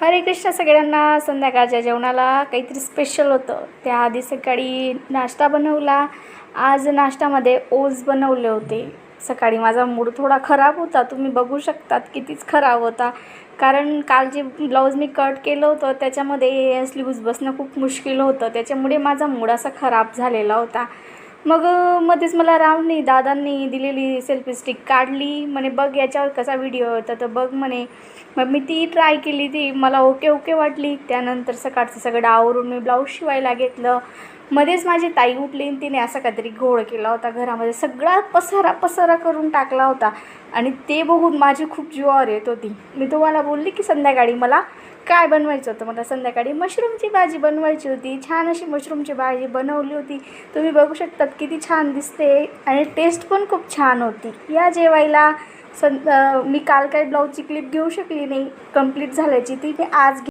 हरे कृष्ण सगळ्यांना. संध्याकाळच्या जेवणाला काहीतरी स्पेशल होतं. त्याआधी सकाळी नाश्ता बनवला. आज नाश्त्यामध्ये ओट्स बनवले होते. सकाळी माझा मूड थोडा खराब होता, तुम्ही बघू शकतात कितीच खराब होता. कारण काल जे ब्लाऊज मी कट केलं होतं त्याच्यामध्ये स्लीव्ज बसणं खूप मुश्किल होतं, त्याच्यामुळे माझा मूड असा खराब झालेला होता. मग मध्येच मला रावनी दादांनी दिलेली सेल्फी स्टिक काढली. म्हणे बघ याच्यावर कसा व्हिडिओ होता तर बघ म्हणे. मग मी ती ट्राय केली, ती मला ओके ओके वाटली. त्यानंतर सकाळचं सगळं आवरून मी ब्लाऊज शिवायला घेतलं. मध्येच माझी ताई उठली आणि तिने असा काहीतरी घोळ केला होता, घरामध्ये सगळा पसारा करून टाकला होता. आणि ते बघून माझी खूप जीवावर येत होती. मी तुम्हाला बोलली की संध्याकाळी मला काय बनवायचं होतं. मला संध्याकाळी मशरूमची भाजी बनवायची होती. छान अशी मशरूमची भाजी बनवली होती. तुम्ही बघू शकतात किती छान दिसते आणि टेस्ट पण खूप छान होती. या जेवायला. मी काल काही ब्लाऊजची क्लिप घेऊ शकली नाही कंप्लीट झाल्याची, ती मी आज